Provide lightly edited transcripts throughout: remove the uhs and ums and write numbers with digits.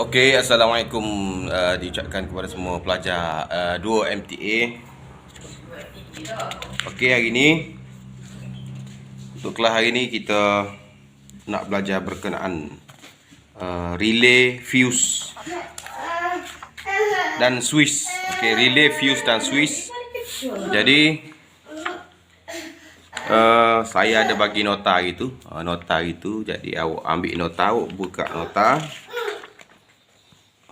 Okey, Assalamualaikum diucapkan kepada semua pelajar 2 MTA. Okey, hari ni untuk kelas hari ni kita nak belajar berkenaan relay, fuse dan switch. Okey, relay, fuse dan switch. Jadi saya ada bagi nota gitu. Jadi awak ambil nota, awak buka nota.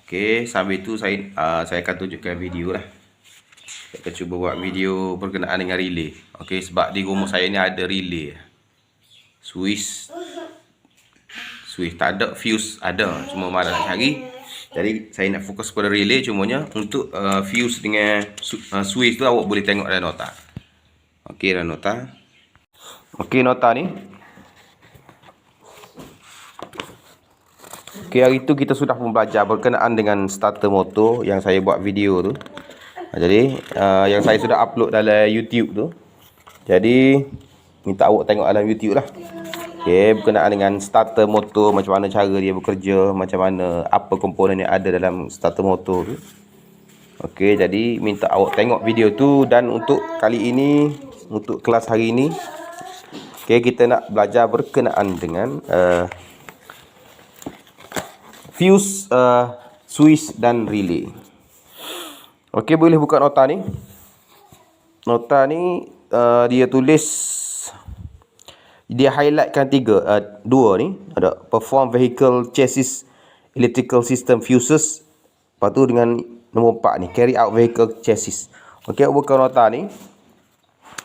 Okey, sambil itu saya akan tunjukkan video lah. Saya akan cuba buat video berkenaan dengan relay. Okey, sebab di rumah saya ni ada relay. Switch tak ada, fuse ada. Cuma mana nak cari. Jadi saya nak fokus pada relay, cumanya untuk fuse dengan switch tu awak boleh tengok dalam nota. Okey, dalam nota. Okey, nota ni. Okey, hari tu kita sudah pun belajar berkenaan dengan starter motor yang saya buat video tu. Jadi yang saya sudah upload dalam YouTube tu. Jadi minta awak tengok dalam YouTube lah. Okey, berkenaan dengan starter motor, macam mana cara dia bekerja, macam mana apa komponen yang ada dalam starter motor tu. Okey, jadi minta awak tengok video tu. Dan untuk kali ini, untuk kelas hari ini, okey, kita nak belajar berkenaan dengan fuse, switch dan relay. Okey, boleh buka nota ni. Nota ni dia tulis, dia highlightkan dua ni. Ada perform vehicle chassis electrical system fuses. Lepas tu dengan nombor 4 ni, carry out vehicle chassis. Okey, awak buka nota ni,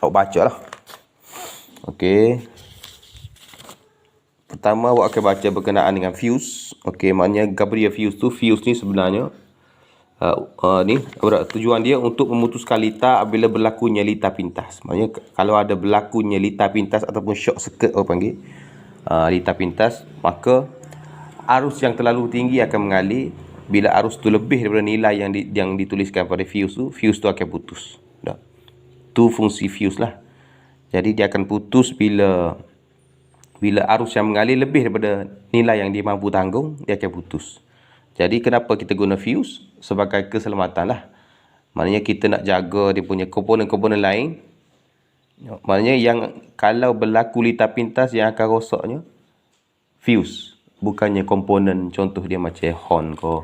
awak baca lah. Okey, pertama awak akan baca berkenaan dengan fuse. Okey, maknanya Gabriel fuse tu, fuse ni sebenarnya ni tujuan dia untuk memutuskan litar apabila berlakunya litar pintas. Maknanya kalau ada berlakunya litar pintas ataupun short circuit orang panggil litar pintas, maka arus yang terlalu tinggi akan mengalir. Bila arus tu lebih daripada nilai yang dituliskan pada fuse tu akan putus. Dah. Tu fungsi fuse lah. Jadi dia akan putus bila arus yang mengalir lebih daripada nilai yang dia mampu tanggung, dia akan putus. Jadi kenapa kita guna fuse? Sebagai keselamatan lah. Maknanya kita nak jaga dia punya komponen-komponen lain. Maknanya yang kalau berlaku litar pintas, yang akan rosaknya fuse, bukannya komponen. Contoh dia macam horn ke,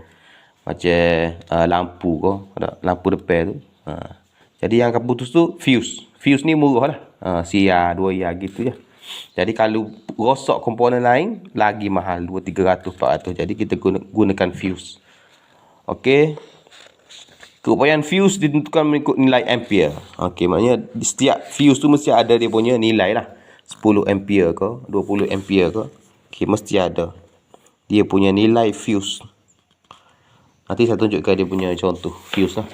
macam lampu ke, lampu depan tu. Jadi yang akan putus tu fuse. Fuse ni murah lah, siar 2 ya gitu je. Jadi kalau rosak komponen lain, lagi mahal, 200, 300, 400. Jadi kita gunakan fuse. Okey. Keupayaan fuse ditentukan mengikut nilai ampere. Okey, maknanya setiap fuse tu mesti ada dia punya nilai lah. 10 ampere ke, 20 ampere ke. Okey, mesti ada dia punya nilai fuse. Nanti saya tunjukkan dia punya contoh fuse lah.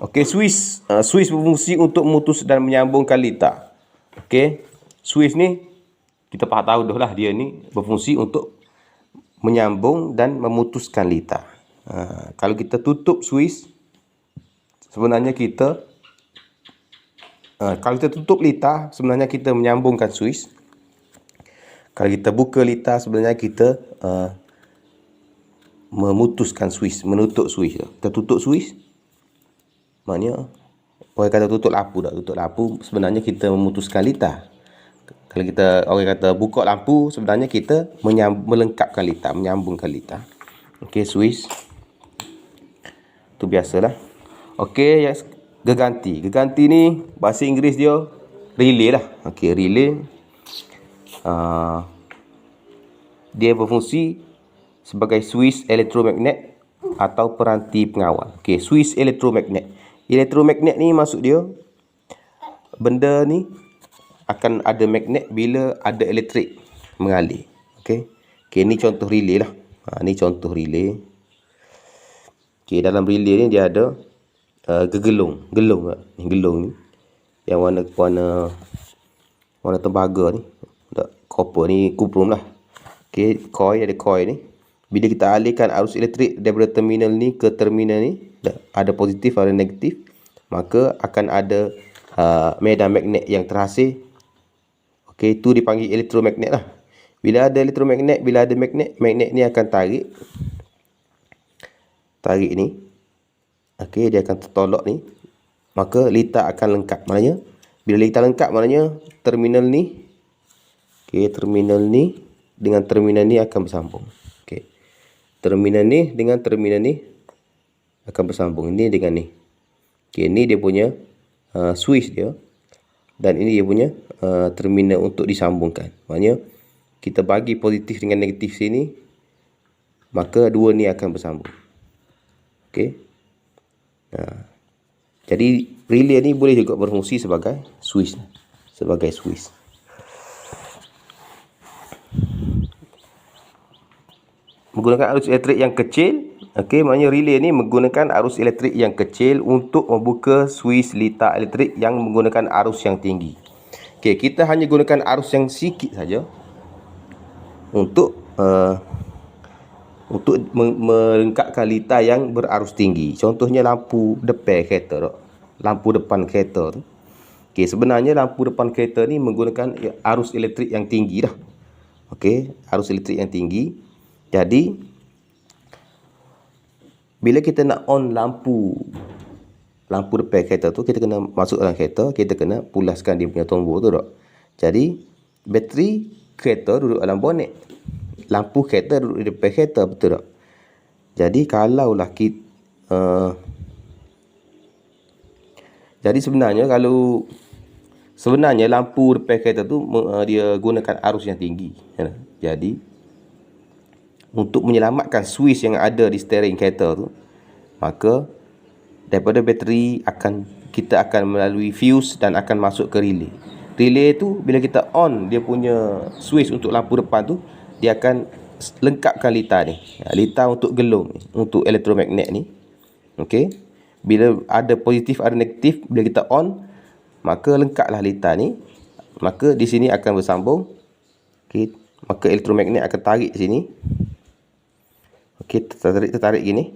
Okey, switch. Switch berfungsi untuk memutus dan menyambungkan litar. Okey, switch ni kita tahu dah lah, dia ni berfungsi untuk menyambung dan memutuskan litar. Kalau kita tutup switch, sebenarnya kita kalau kita tutup litar, sebenarnya kita menyambungkan switch. Kalau kita buka litar, sebenarnya kita memutuskan switch, menutup switch. Kita tutup switch, maknanya orang kata tutup lampu tak? Tutup lampu sebenarnya kita memutuskan litar. Kalau kita orang kata buka lampu, sebenarnya kita melengkapkan litar, menyambungkan litar. Okey, switch tu biasalah. Okey, yang geganti. Geganti ni bahasa Inggeris dia relay lah. Okey, relay dia berfungsi sebagai switch elektromagnet atau peranti pengawal. Okey, switch elektromagnet. Elektromagnet ni maksud dia, benda ni akan ada magnet bila ada elektrik mengalir. Okey. Okey, ni contoh relay lah. Ni contoh relay. Okey, dalam relay ni dia ada gelung ni yang warna tembaga ni. Ada copper ni, kuprum lah. Okey, ada coil ni. Bila kita alihkan arus elektrik daripada terminal ni ke terminal ni, ada positif, ada negatif, maka akan ada medan magnet yang terhasil. Okey, itu dipanggil elektromagnet lah. Bila ada elektromagnet, bila ada magnet ni akan tarik ni. Okey, dia akan tertolak ni. Maka litar akan lengkap. Maknanya bila litar lengkap, maknanya terminal ni, okey, terminal ni dengan terminal ni akan bersambung. Okey. Terminal ni dengan terminal ni akan bersambung. Ini dengan ni. Okey, ni dia punya switch dia. Dan ini dia punya terminal untuk disambungkan. Maknanya kita bagi positif dengan negatif sini, maka dua ni akan bersambung. Okey. Jadi relay ni boleh juga berfungsi sebagai switch. Menggunakan arus elektrik yang kecil. Okey, maknanya relay ni menggunakan arus elektrik yang kecil untuk membuka switch litar elektrik yang menggunakan arus yang tinggi. Okey, kita hanya gunakan arus yang sikit saja untuk melengkapkan litar yang berarus tinggi. Contohnya lampu depan kereta tu. Lampu depan kereta tu. Okey, sebenarnya lampu depan kereta ni menggunakan arus elektrik yang tinggi dah. Okey, arus elektrik yang tinggi. Jadi bila kita nak on lampu depan kereta tu, kita kena masuk dalam kereta, kita kena pulaskan dia punya tombol tu tak. Jadi bateri kereta duduk dalam bonet. Lampu kereta duduk di depan kereta, betul tak? Jadi kalaulah kita jadi sebenarnya lampu depan kereta tu dia gunakan arus yang tinggi. Jadi untuk menyelamatkan switch yang ada di steering kereta tu, maka daripada bateri kita akan melalui fuse dan akan masuk ke relay. Relay tu bila kita on dia punya switch untuk lampu depan tu, dia akan lengkapkan litar ni. Litar untuk gelung ni, untuk elektromagnet ni. Okey. Bila ada positif, ada negatif, bila kita on, maka lengkaplah litar ni. Maka di sini akan bersambung. Okey. Maka elektromagnet akan tarik sini. Okey, tertarik gini.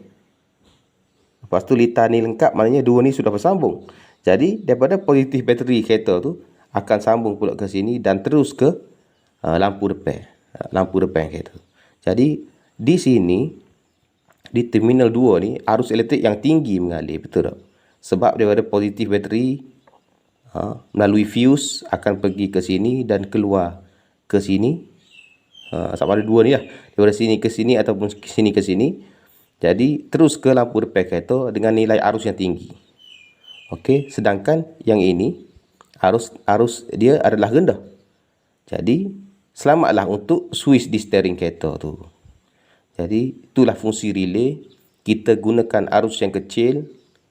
Lepas tu litar ni lengkap, maknanya dua ni sudah bersambung. Jadi daripada positif bateri kereta tu akan sambung pula ke sini dan terus ke lampu depan kereta. Jadi di sini di terminal 2 ni arus elektrik yang tinggi mengalir, betul tak? Sebab daripada positif bateri melalui fuse akan pergi ke sini dan keluar ke sini. Sama ada dua ni lah, daripada sini ke sini ataupun sini ke sini. Jadi terus ke lampu depan kereta dengan nilai arus yang tinggi. Okey, sedangkan yang ini arus dia adalah rendah. Jadi selamatlah untuk switch di steering kereta tu. Jadi itulah fungsi relay. Kita gunakan arus yang kecil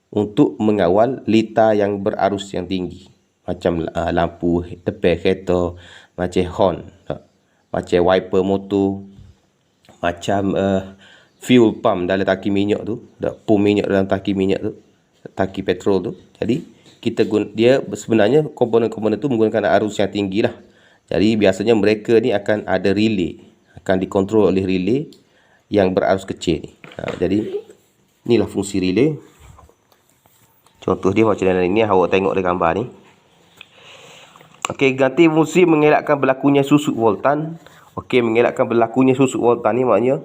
untuk mengawal litar yang berarus yang tinggi. Macam lampu depan kereta, macam horn, macam wiper motor, macam fuel pump dalam tangki minyak tu, pump minyak dalam tangki minyak tu, tangki petrol tu. Jadi dia sebenarnya komponen-komponen tu menggunakan arus yang tinggi lah. Jadi biasanya mereka ni akan ada relay, akan dikontrol oleh relay yang berarus kecil ni. Jadi inilah fungsi relay. Contoh dia macam ni, awak tengok di gambar ni. Okey, ganti fungsi mengelakkan berlakunya susut voltan. Okey, mengelakkan berlakunya susut voltan ni maknanya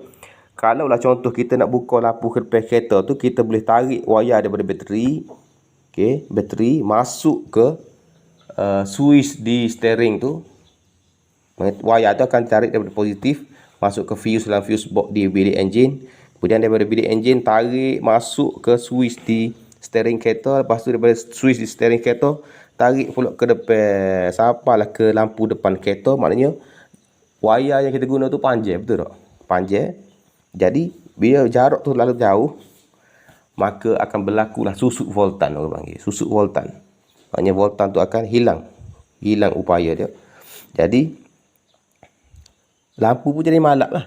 kalaulah contoh kita nak buka lampu depan kereta tu, kita boleh tarik wayar daripada bateri. Okey, bateri masuk ke switch di steering tu. Wayar tu akan tarik daripada positif masuk ke fuse dalam fuse box di bilik enjin. Kemudian daripada bilik enjin tarik masuk ke switch di steering kereta. Lepas tu daripada switch di steering kereta tarik pula ke depan, sampailah ke lampu depan kereta. Maknanya wayar yang kita guna tu panjang, betul tak? Panjang. Jadi bila jarak tu terlalu jauh, maka akan berlakulah susut voltan, orang panggil susut voltan. Maknanya voltan tu akan hilang upaya dia. Jadi lampu pun jadi malap lah.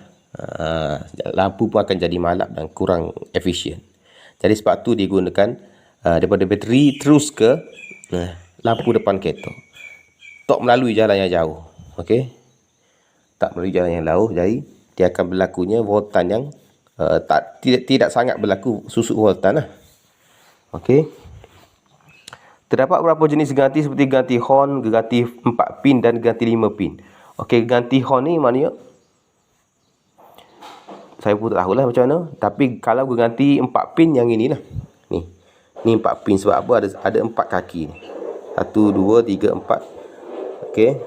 Lampu pun akan jadi malap dan kurang efisien. Jadi sebab tu dia gunakan daripada bateri terus ke lampu depan kereta. Tak melalui jalan yang jauh. Okey. Tak melalui jalan yang jauh. Jadi dia akan berlakunya voltan yang tidak sangat berlaku susut voltan lah. Okey. Terdapat beberapa jenis ganti seperti ganti horn, ganti 4 pin dan ganti 5 pin. Okey, ganti horn ni maknanya saya pun tak tahulah macam mana, tapi kalau ganti 4 pin yang inilah. Ni 4 pin sebab apa, ada 4 kaki ni. 1 2 3 4. Okey.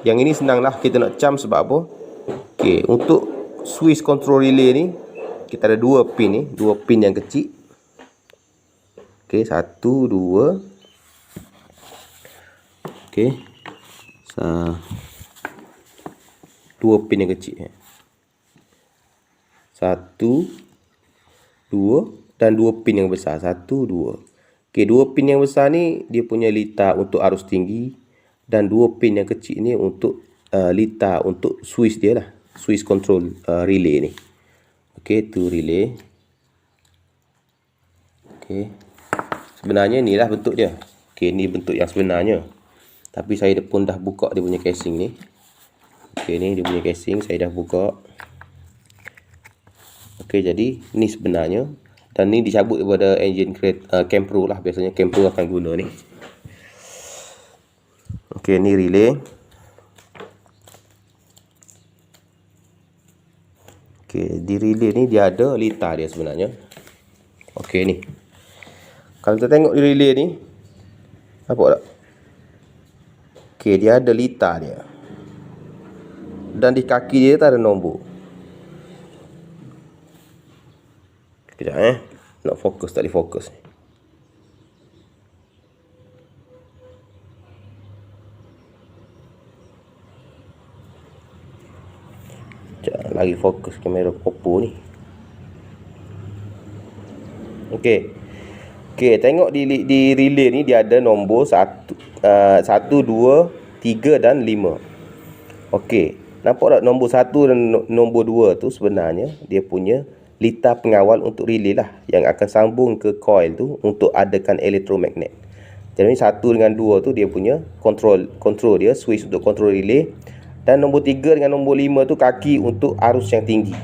Yang ini senanglah kita nak cam sebab apa? Okey, untuk switch control relay ni kita ada 2 pin ni, 2 pin yang kecil. Okey, 1 2. Okey. 2 pin yang kecil. 1 2 dan 2 pin yang besar. 1 2. Okey, 2 pin yang besar ni dia punya litar untuk arus tinggi dan 2 pin yang kecil ni untuk litar untuk switch dia lah. Switch control relay ni. Okey, tu relay. Okey. Sebenarnya inilah bentuk dia. Okey, ni bentuk yang sebenarnya. Tapi saya pun dah buka dia punya casing ni. Okey, ni dia punya casing saya dah buka. Okey, jadi ni sebenarnya, dan ni dicabut daripada engine Campro lah, biasanya Campro akan guna ni. Okey, ni relay. Okey, di relay ni dia ada litar dia sebenarnya. Okey, ni. Kalau kita tengok di relay ni, nampak tak? Okey, dia ada litar dia. Dan di kaki dia tak ada nombor. Kejap nak fokus, tak boleh fokus ni. Kejap lagi fokus kamera Oppo ni. Okey. Okey, tengok di relay ni dia ada nombor 1 2 3 dan 5. Okey, nampak tak nombor 1 dan nombor 2 tu sebenarnya dia punya litar pengawal untuk relay lah, yang akan sambung ke coil tu untuk adakan elektromagnet. Jadi 1 dengan 2 tu dia punya control dia, switch untuk control relay. Dan nombor 3 dengan nombor 5 tu kaki untuk arus yang tinggi.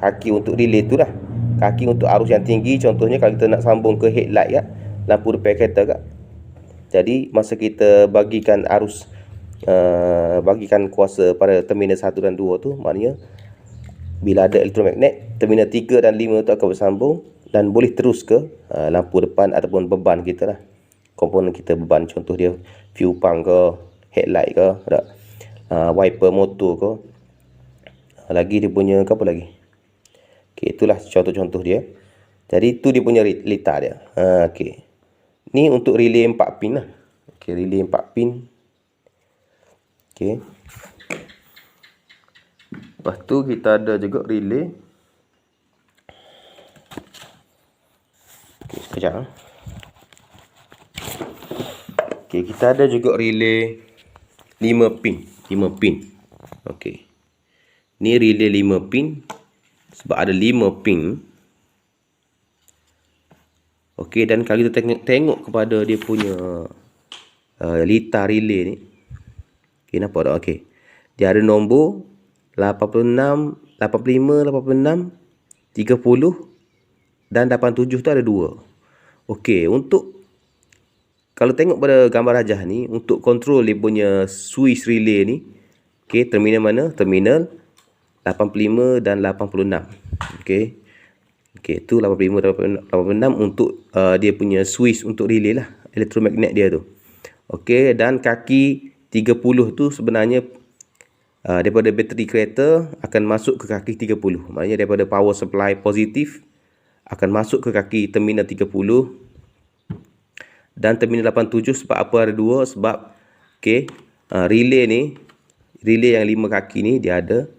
Kaki untuk relay tu lah. Kaki untuk arus yang tinggi, contohnya kalau kita nak sambung ke headlight kat, lampu depan kereta kat. Jadi masa kita bagikan arus, bagikan kuasa pada terminal 1 dan 2 tu, maknanya bila ada elektromagnet, terminal 3 dan 5 tu akan bersambung dan boleh terus ke lampu depan ataupun beban kita lah. Komponen kita beban, contoh dia fuel pump ke, headlight ke, wiper motor ke. Lagi dia punya apa lagi? Okey, itulah contoh-contoh dia. Jadi tu dia punya litar dia. Okey. Ni untuk relay 4 pin lah. Okey, relay 4 pin. Okey. Lepas tu kita ada juga relay. Okey, sekejap. Okey, kita ada juga relay 5 pin. 5 pin. Okey. Ni relay 5 pin. Sebab ada 5 pin. Okey, dan kalau kita tengok kepada dia punya litar relay ni. Okey, nampak tak? Okey. Dia ada nombor 86, 85, 86, 30 dan 87 tu ada 2. Okey, untuk kalau tengok pada gambar rajah ni, untuk kontrol dia punya switch relay ni, okey, terminal mana? Terminal 85 dan 86. Okey. Okey, tu 85 dan 86 untuk dia punya switch untuk relay lah, elektromagnet dia tu. Okey, dan kaki 30 tu sebenarnya daripada bateri kereta akan masuk ke kaki 30. Maknanya daripada power supply positif akan masuk ke kaki terminal 30. Dan terminal 87 sebab apa ada 2? Sebab okey, relay ni, relay yang 5 kaki ni dia ada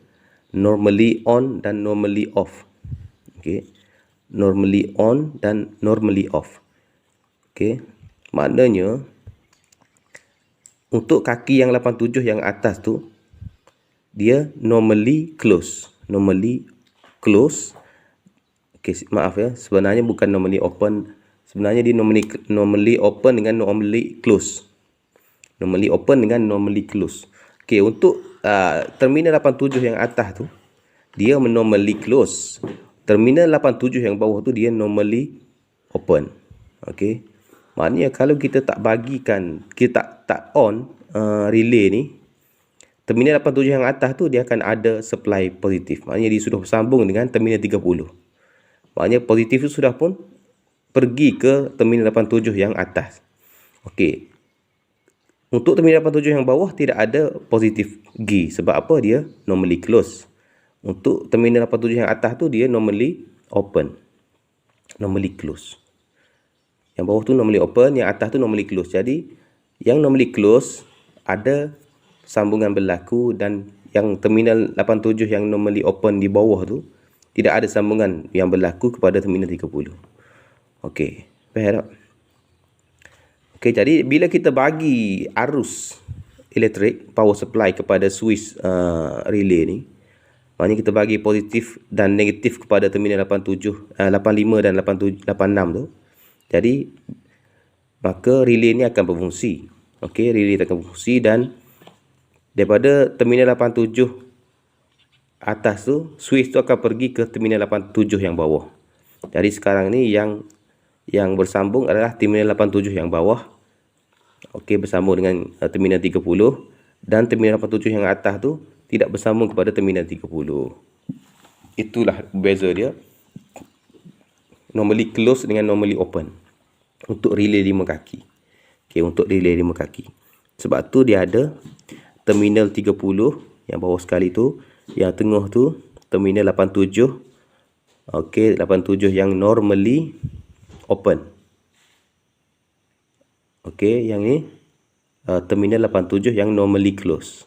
normally on dan normally off. Okey. Normally on dan normally off. Okey. Maknanya untuk kaki yang 87 yang atas tu dia normally close. Normally close. Okey, maaf ya. Sebenarnya bukan normally open. Sebenarnya dia normally open dengan normally close. Normally open dengan normally close. Okey, untuk terminal 87 yang atas tu dia normally close. Terminal 87 yang bawah tu dia normally open. Okey. Maknanya kalau kita tak bagikan, kita tak on relay ni, terminal 87 yang atas tu dia akan ada supply positif. Maknanya dia sudah bersambung dengan terminal 30. Maknanya positif tu sudah pun pergi ke terminal 87 yang atas. Okey. Untuk terminal 87 yang bawah tidak ada positif G. Sebab apa? Dia normally close. Untuk terminal 87 yang atas tu dia normally open. Normally close. Yang bawah tu normally open, yang atas tu normally close. Jadi yang normally close ada sambungan berlaku, dan yang terminal 87 yang normally open di bawah tu tidak ada sambungan yang berlaku kepada terminal 30. Okey, faham tak? Okey, jadi bila kita bagi arus elektrik, power supply kepada switch relay ni, maknanya kita bagi positif dan negatif kepada terminal 87, 85 dan 87, 86 tu. Jadi maka relay ni akan berfungsi. Okey, relay akan berfungsi, dan daripada terminal 87 atas tu, switch tu akan pergi ke terminal 87 yang bawah. Jadi sekarang ni yang bersambung adalah terminal 87 yang bawah. Okey, bersambung dengan terminal 30, dan terminal 87 yang atas tu tidak bersambung kepada terminal 30. Itulah beza dia. Normally close dengan normally open untuk relay 5 kaki. Okey, untuk relay 5 kaki. Sebab tu dia ada terminal 30 yang bawah sekali tu, yang tengah tu terminal 87. Okey, 87 yang normally open. Okey, yang ni terminal 87 yang normally close.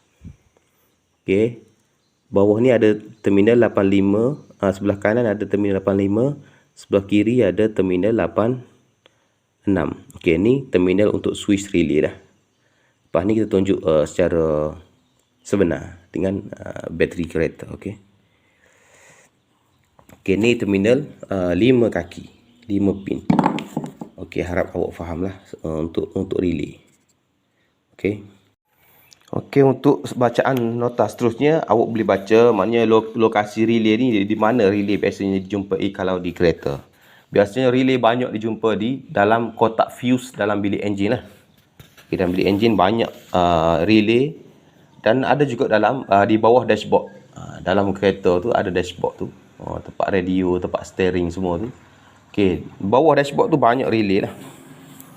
Okey, bawah ni ada terminal 85, sebelah kanan ada terminal 85, sebelah kiri ada terminal 86. Okey, ni terminal untuk switch relay dah. Lepas ni kita tunjuk secara sebenar dengan bateri kereta. Okey. Okey, ni terminal 5 kaki, 5 pin. Okey, harap awak fahamlah untuk relay. Okey. Okey, untuk bacaan nota seterusnya awak boleh baca, maknanya lokasi relay ni di mana relay biasanya dijumpai kalau di kereta. Biasanya relay banyak dijumpa di dalam kotak fuse dalam bilik enjin lah. Okay, dalam bilik enjin banyak relay, dan ada juga dalam di bawah dashboard. Dalam kereta tu ada dashboard tu. Tempat radio, tempat steering semua tu. Okey, bawah dashboard tu banyak relay lah.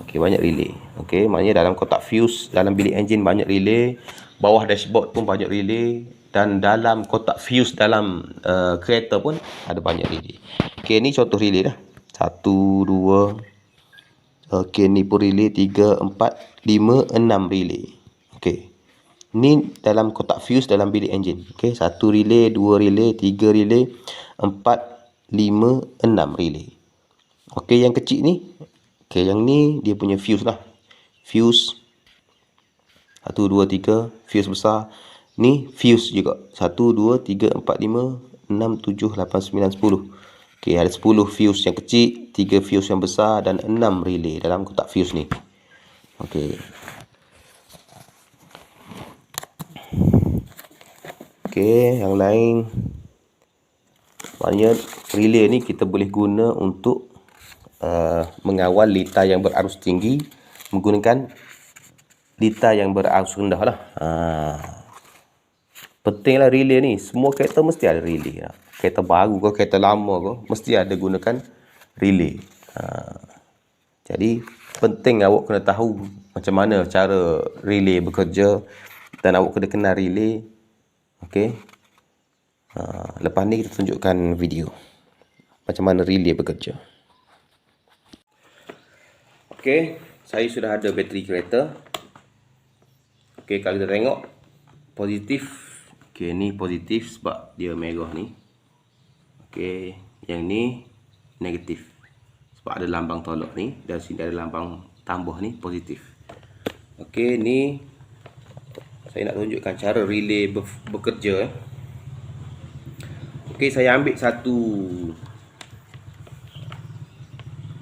Okey, banyak relay. Okey, maknanya dalam kotak fuse dalam bilik enjin banyak relay, bawah dashboard pun banyak relay, dan dalam kotak fuse dalam kereta pun ada banyak relay. Okey, ni contoh relay dah. 1 2. Okey, ni pun relay 3 4 5 6 relay. Okey. Ni dalam kotak fuse dalam bilik enjin. Okey, 1 relay, 2 relay, 3 relay, 4 5 6 relay. Okey, yang kecil ni, okey, yang ni dia punya fuse lah. Fuse 1 2 3, fuse besar. Ni fuse juga. 1 2 3 4 5 6 7 8 9 10. Okey, ada 10 fuse yang kecil, 3 fuse yang besar, dan 6 relay dalam kotak fuse ni. Okey. Okey, yang lain, maknanya relay ni kita boleh guna untuk mengawal litar yang berarus tinggi menggunakan litar yang berarus rendah lah. Pentinglah relay ni. Semua kereta mesti ada relay lah. Kereta baru ke kereta lama ke mesti ada gunakan relay. Jadi penting awak kena tahu macam mana cara relay bekerja, dan awak kena kenal relay. Okey. Lepas ni kita tunjukkan video macam mana relay bekerja. Okey, saya sudah ada bateri kereta. Okey, kalau kita tengok positif. Okey, ni positif sebab dia merah ni. Okey, yang ni negatif sebab ada lambang tolak ni, dan sini ada lambang tambah ni positif. Okey, ni saya nak tunjukkan cara relay bekerja. Okey, saya ambil satu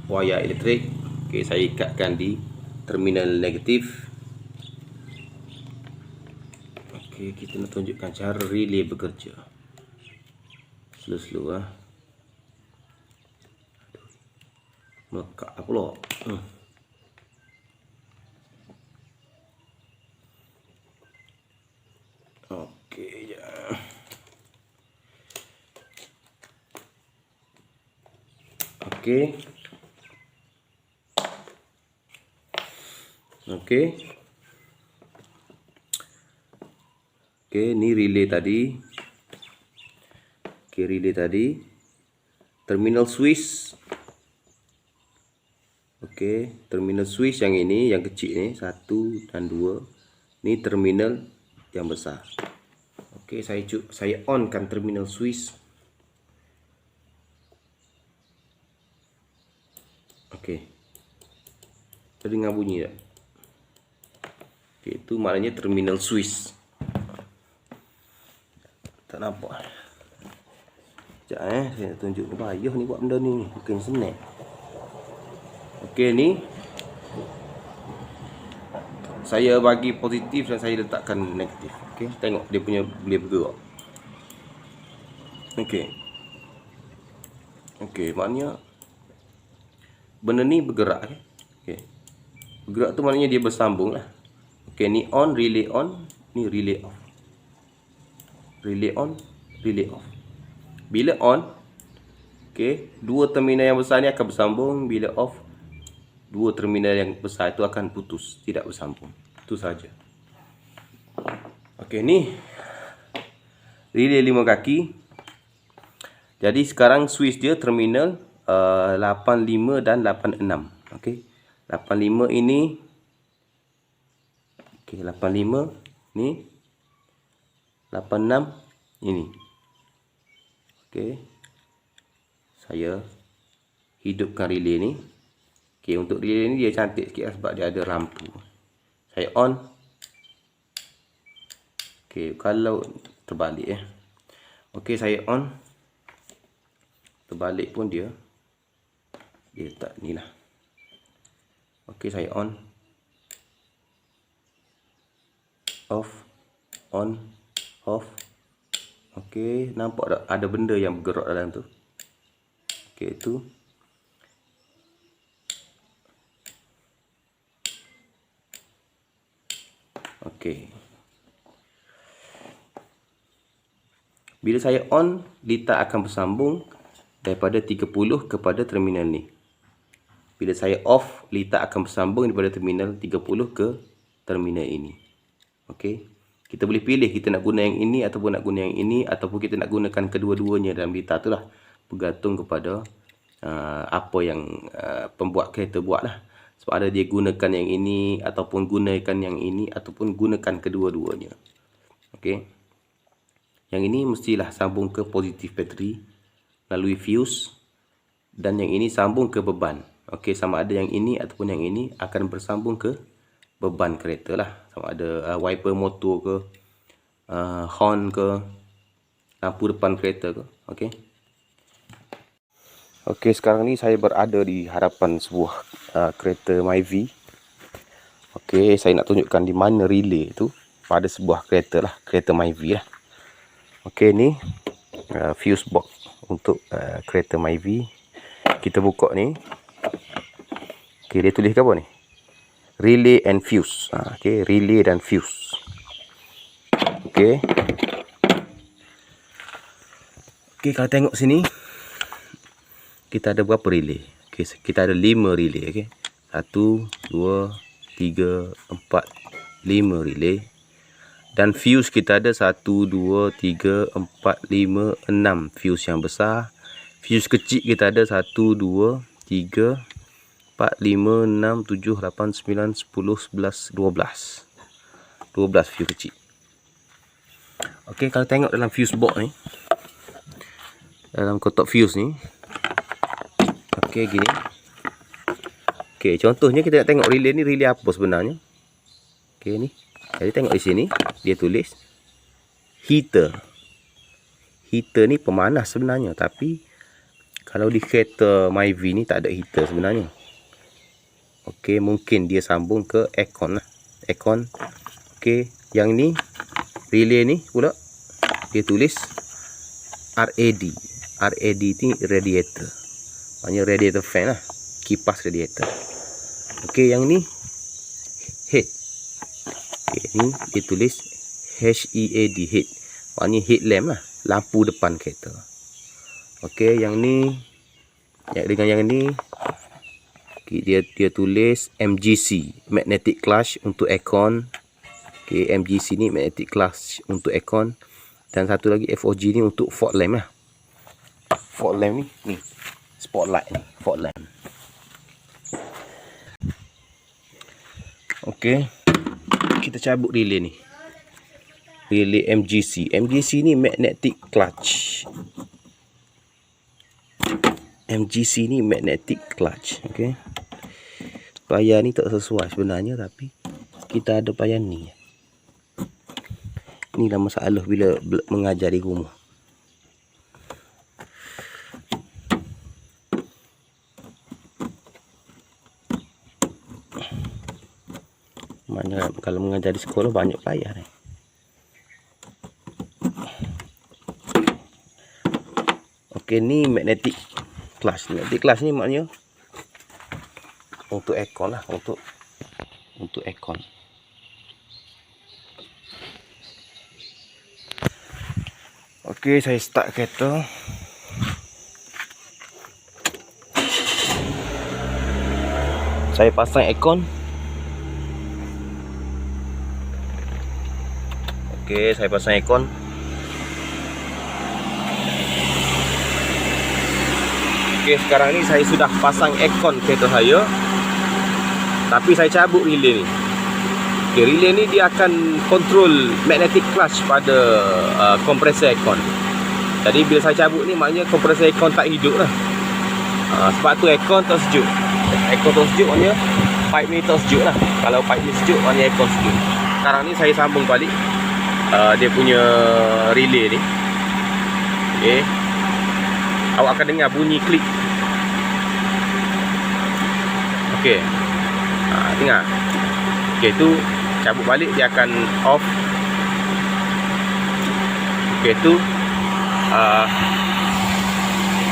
wayar elektrik. Okey, saya ikatkan di terminal negatif. Okey, kita nak tunjukkan cara relay bekerja. Slow-slow lah. Mekak lah pula. Okey. Okey. Okey, ni relay tadi. Okey, relay tadi. Terminal switch. Okey, terminal switch yang ini, yang kecil ni, 1 dan 2. Ni terminal yang besar. Okey, saya onkan terminal switch. Okey. Terdengar bunyi tak? Okey, itu maknanya terminal switch. Tak nampak. Sekejap saya tunjuk. Payah ni buat benda ni, bukan senang. Okey, ni saya bagi positif dan saya letakkan negatif. Okey, tengok dia punya boleh bergerak. Okey. Okey, maknanya benda ni bergerak. Okey. Bergerak tu maknanya dia bersambung lah. Okey, ni on, relay on, ni relay off. Relay on, relay off. Bila on, okey, dua terminal yang besar ni akan bersambung. Bila off, dua terminal yang besar itu akan putus, tidak bersambung. Itu saja. Okey, ni relay 5 kaki. Jadi sekarang switch dia terminal 85 dan 86. Okey. 85 ini. Okey, 85 ni. 86 ini. Okey. Saya hidupkan relay ni. Okey, untuk relay ni dia cantik sikit sebab dia ada lampu. Saya on. Okey, kalau terbalik Okey, saya on. Terbalik pun dia letak ni lah. Okey, saya on. Off. On. Off. Okey, nampak tak ada benda yang bergerak dalam tu? Okey, itu. Okey. Bila saya on, litar akan bersambung daripada 30 kepada terminal ni. Bila saya off, litar akan bersambung daripada terminal 30 ke terminal ini. Okey. Kita boleh pilih kita nak guna yang ini ataupun nak guna yang ini, ataupun kita nak gunakan kedua-duanya dalam litar tu lah. Bergantung kepada apa yang pembuat kereta buat lah. Sebab ada dia gunakan yang ini ataupun gunakan yang ini ataupun gunakan kedua-duanya. Okey. Yang ini mestilah sambung ke positif bateri melalui fuse, dan yang ini sambung ke beban. Okey, sama ada yang ini ataupun yang ini akan bersambung ke beban kereta lah. Sama ada wiper motor ke, horn ke, lampu depan kereta ke. Okey. Okey, sekarang ni saya berada di hadapan sebuah kereta Myvi. Okey, saya nak tunjukkan di mana relay tu pada sebuah kereta lah, kereta Myvi lah. Okey, ni fuse box untuk kereta Myvi. Kita buka ni. Okey, dia tulis ke apa ni? Relay and fuse. Okey, relay dan fuse. Okey. Okey, kalau tengok sini kita ada berapa relay? Okey, kita ada 5 relay. Okey. 1 2 3 4 5 relay. Dan fuse kita ada 1 2 3 4 5 6 fuse yang besar. Fuse kecil kita ada 1 2 3 4 5 6 7 8 9 10 11 12 fuse kecil. Okey, kalau tengok dalam fuse box ni, dalam kotak fuse ni, okey, gini. Okey, contohnya kita nak tengok relay ni relay apa sebenarnya. Okey, ni. Jadi tengok di sini dia tulis heater. Heater ni pemanas sebenarnya, tapi kalau di kereta Myvi ni tak ada heater sebenarnya. Okey, mungkin dia sambung ke aircon lah. Aircon. Okey, yang ni relay ni pula dia tulis RAD. RAD ni radiator. Maknanya radiator fan lah, kipas radiator. Okey, yang ni head. Okey, ni dia tulis HEAD, head. Maknanya headlamp lah, lampu depan kereta. Okey, yang ni Dengan yang ni, okay, dia tulis MGC, magnetic clutch untuk aircon. Okay, MGC ni magnetic clutch untuk aircon. Dan satu lagi FOG ni untuk fog lamp lah. Fog lamp ni spotlight ni, fog lamp. Okay, kita cabut relay ni. Relay MGC. MGC ni magnetic clutch. MGC ni magnetic clutch. Okay, payar ni tak sesuai sebenarnya, tapi kita ada payar ni. Inilah masalah bila mengajar di rumah. Maknanya kalau mengajar di sekolah banyak payah ni. Okey, ni magnetic clutch. Magnetic clutch ni maknanya untuk aircon lah, untuk aircon. Okey, saya start kereta. Saya pasang aircon. Okey, saya pasang aircon. Okey, sekarang ni saya sudah pasang aircon kereta saya. Tapi saya cabut relay ni. Okay, relay ni dia akan kontrol magnetic clutch pada kompresor aircon. Jadi bila saya cabut ni maknanya kompresor aircon tak hidup lah. Sebab tu aircon tak sejuk. Aircon tak sejuk maknanya pipe ni tak sejuk lah. Kalau pipe ni sejuk maknanya aircon sejuk. Sekarang ni saya sambung balik dia punya relay ni. Okay, awak akan dengar bunyi klik. Okay, dengar. Okay, tu cabut balik dia akan off. Okey, tu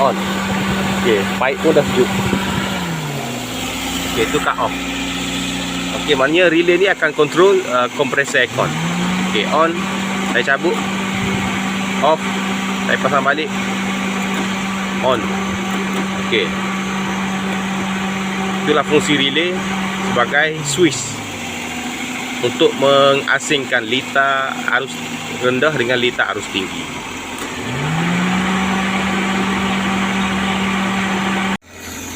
on. Okey, pipe pun dah sejuk. Okey, tu cut off. Okey, maknanya relay ni akan kontrol kompresor aircon. Okey, on, saya cabut. Off, saya pasang balik. On. Okey. Itulah fungsi relay sebagai switch untuk mengasingkan litar arus rendah dengan litar arus tinggi.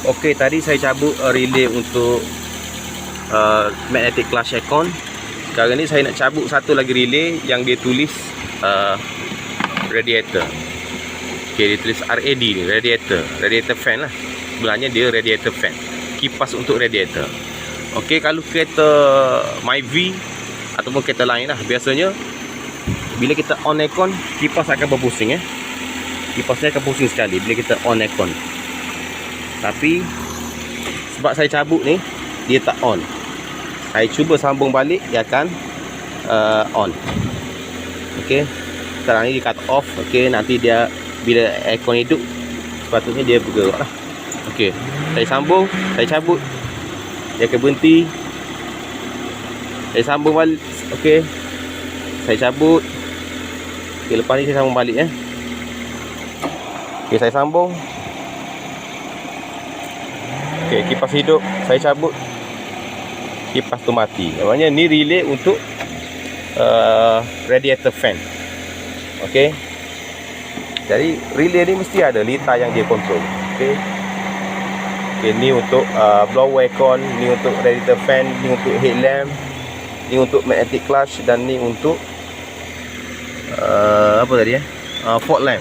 Okey, tadi saya cabut relay untuk magnetic clutch aircon. Sekarang ni saya nak cabut satu lagi relay yang dia tulis radiator. Okey, dia tulis RAD ni, radiator fan lah. Sebenarnya dia radiator fan, kipas untuk radiator. Okey, kalau kereta Myvi ataupun kereta lain lah, biasanya bila kita on aircon, kipas akan berpusing kipasnya akan pusing sekali bila kita on aircon. Tapi sebab saya cabut ni, dia tak on. Saya cuba sambung balik, dia akan on. Okey, sekarang ni dia cut off. Okey, nanti dia bila aircon hidup, sepatutnya dia bergerak lah. Okey, saya sambung, saya cabut, dia akan berhenti. Saya sambung balik. Okey, saya cabut. Okey, lepas ni saya sambung balik Okey, saya sambung. Okey, kipas hidup, saya cabut. Kipas tu mati. Namanya ni relay untuk radiator fan. Okey, jadi relay ni mesti ada litar yang dia kontrol. Okey. Okay, ni untuk blower aircon, ni untuk radiator fan, ni untuk headlamp, ni untuk magnetic clutch, dan ni untuk apa tadi fog lamp.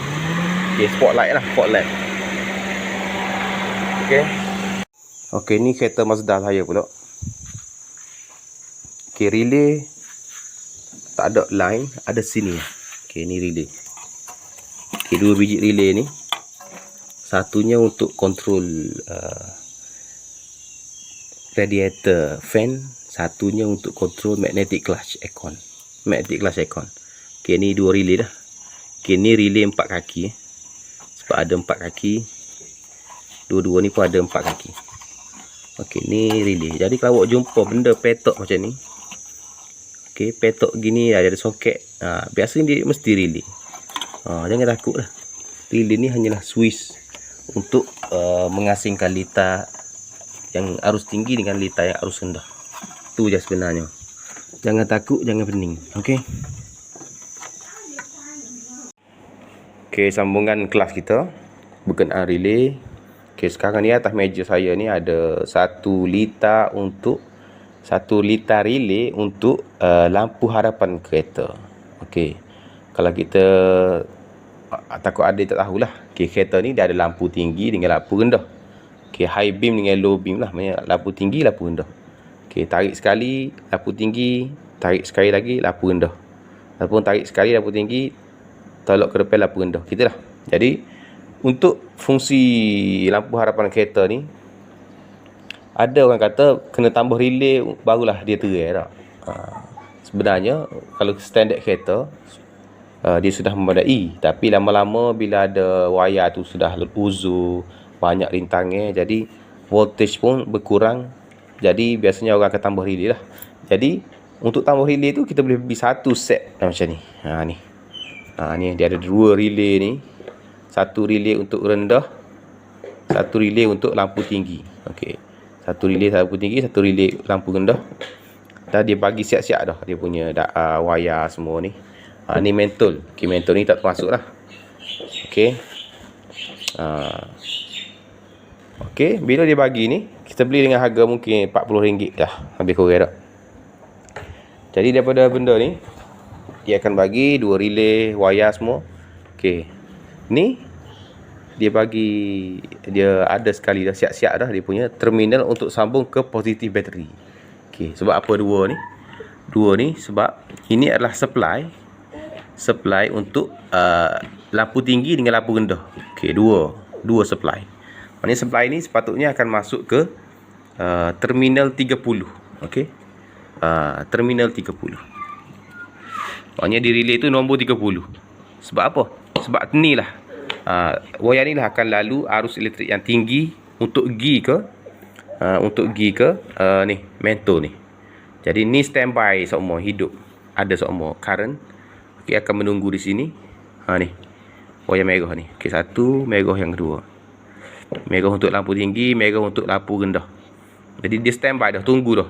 Okay, spotlight lah, fog lamp. Okay. Okay, ni kereta Mazda saya pula. Okay, relay tak ada line, ada sini. Okay, ni relay. Okay, dua biji relay ni. Satunya untuk kontrol radiator fan, satunya untuk kontrol magnetic clutch aircon. Okey, ni dua relay dah. Okey, ni relay 4 kaki sebab ada 4 kaki. Dua-dua ni pun ada 4 kaki. Okey, ni relay. Jadi kalau awak jumpa benda petok macam ni, okey, petok gini ada soket, biasanya dia mesti relay. Jangan takutlah. Relay ni hanyalah switch untuk mengasingkan lita yang arus tinggi dengan lita yang arus rendah. Itu je sebenarnya. Jangan takut, jangan pening. Okey. Okey, sambungan kelas kita berkenaan relay. Okey, sekarang ni atas meja saya ni ada 1 lita relay untuk lampu harapan kereta. Okey. Kalau kita takut ada tak tahulah. Okey, kereta ni dia ada lampu tinggi dengan lampu rendah. Okey, high beam dengan low beam lah. Maksudnya lampu tinggi, lampu rendah. Okey, tarik sekali lampu tinggi, tarik sekali lagi lampu rendah. Ataupun tarik sekali lampu tinggi, tolak ke depan lampu rendah. Gitulah. Jadi untuk fungsi lampu harapan kereta ni, ada orang kata kena tambah relay barulah dia terang tak? Sebenarnya kalau standard kereta dia sudah memadai, tapi lama-lama bila ada wayar tu sudah uzur, banyak rintangan, jadi voltage pun berkurang. Jadi biasanya orang akan tambah relay lah. Jadi untuk tambah relay tu kita boleh beli 1 set macam ni. Ni dia ada 2 relay ni. 1 relay untuk rendah, 1 relay untuk lampu tinggi. Okey. 1 relay lampu tinggi, 1 relay lampu rendah. Dan dia bagi siap-siap dah dia punya wayar semua ni. Ni mentol. Okey, mentol ni tak termasuk lah. Okey. Okey, bila dia bagi ni, kita beli dengan harga mungkin RM40 dah, habis kurang tak. Jadi daripada benda ni, dia akan bagi 2 relay, wayar semua. Okey. Ni dia ada sekali dah, siap-siap dah dia punya terminal untuk sambung ke positif bateri. Okey, sebab apa dua ni? Dua ni sebab ini adalah supply untuk lampu tinggi dengan lampu rendah. Okey, dua supply. Maksudnya supply ni sepatutnya akan masuk ke terminal 30. Okey. Terminal 30. Maksudnya di relay tu nombor 30. Sebab apa? Sebab ni lah wayar ni lah akan lalu arus elektrik yang tinggi untuk pergi ke ni mentol ni. Jadi ni standby semua hidup. Ada semua current. Okey, akan menunggu di sini. Ni. Wayar merah ni. Okey, 1, merah yang kedua. Merah untuk lampu tinggi, merah untuk lampu rendah. Jadi dia standby dah, tunggu dah.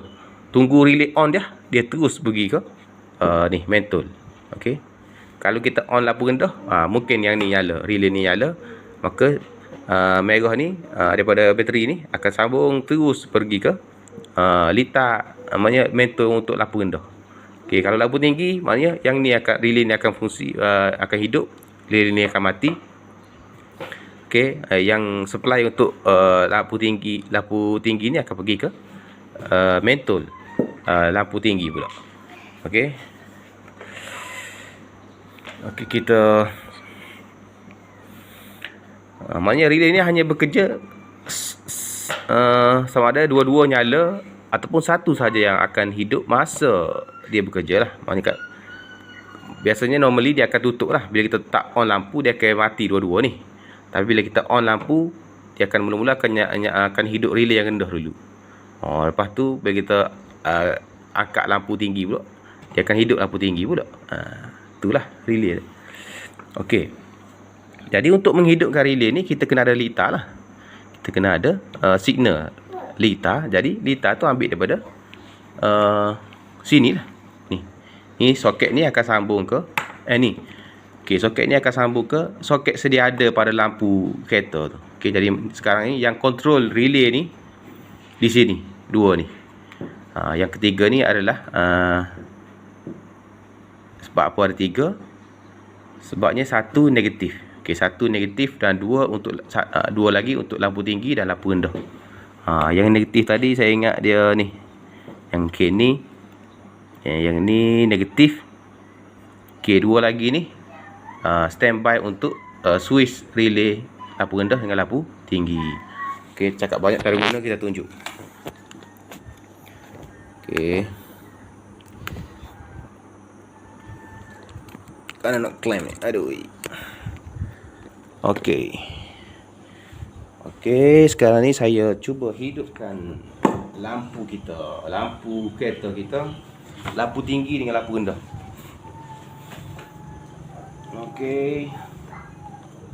Tunggu relay on dia terus pergi ke ni mentol. Okey. Kalau kita on lampu rendah, mungkin yang ni nyala, relay ni nyala, maka merah ni daripada bateri ni akan sambung terus pergi ke lita, maknanya mentol untuk lampu rendah. Okey, kalau lampu tinggi, maknanya yang ni relay ni akan fungsi, akan hidup, relay ni akan mati. Okey, yang supply untuk lampu tinggi ni akan pergi ke mentol lampu tinggi pula. Okey. Okey, kita maknanya relay ni hanya bekerja sama ada dua-dua nyala ataupun satu saja yang akan hidup masa dia bekerja lah. Maknanya biasanya normally dia akan tutup lah. Bila kita tak on lampu, dia akan mati dua-dua ni. Tapi bila kita on lampu, dia akan mula-mula akan hidup relay yang rendah dulu. Lepas tu bila kita angkat lampu tinggi pula, dia akan hidup lampu tinggi pula. Itulah relay. Okey. Jadi untuk menghidupkan relay ni, kita kena ada lita lah. Kita kena ada signal lita. Jadi lita tu ambil daripada sini lah. Ni soket ni akan sambung ke ni. Okey, soket ni akan sambung ke soket sedia ada pada lampu kereta tu. Okey, jadi sekarang ni yang control relay ni di sini, dua ni. Yang ketiga ni adalah sebab apa ada 3? Sebabnya 1 negatif. Okey, 1 negatif dan 2 lagi untuk lampu tinggi dan lampu rendah. Yang negatif tadi saya ingat dia ni. Yang K ni, yang ni negatif. Okey, 2 lagi ni standby untuk switch relay lampu rendah dengan lampu tinggi. Okey, cakap banyak cara guna, kita tunjuk. Okey. Kan nak claim ni. Aduh. Okey. Okey, sekarang ni saya cuba hidupkan lampu kita. Lampu kereta kita. Lampu tinggi dengan lampu rendah. Okey.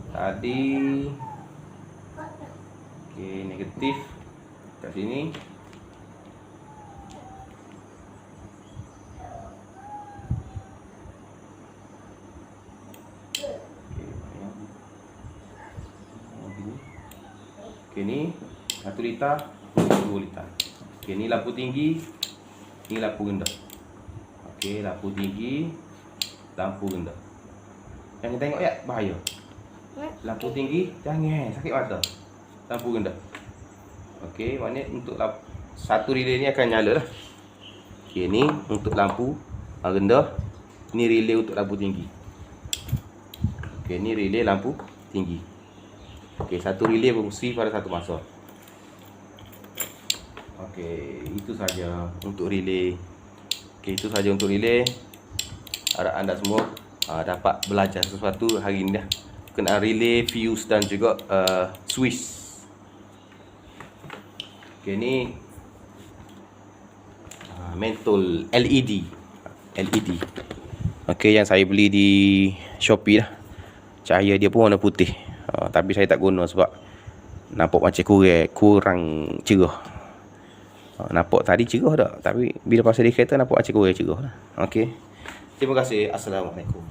Tadi Okey, negatif kat sini. Okey, ni 1 liter, 2 liter. Okey, ni lampu tinggi, ni lampu rendah. Okey, lampu tinggi, lampu rendah. Jangan tengok ya, bahaya. Lampu tinggi, jangan sakit mata. Lampu rendah. Okey, maknanya untuk satu relay ni akan nyala lah. Okey, ni untuk lampu rendah, ni relay untuk lampu tinggi. Okey, ni relay lampu tinggi. Okey, satu relay berfungsi pada satu masa. Okey, itu saja untuk relay. Okey, itu saja untuk relay. Harap anda semua dapat belajar sesuatu hari ini dah. Berkenaan relay, fuse dan juga switch. Okey, ni mentol LED. Okey, yang saya beli di Shopee lah. Cahaya dia pun warna putih. Tapi saya tak guna sebab nampak macam kurang cerah. Nampak tadi cerah tak, tapi bila pasal di kereta nampak macam kurang cerah lah. Okey. Terima kasih. Assalamualaikum.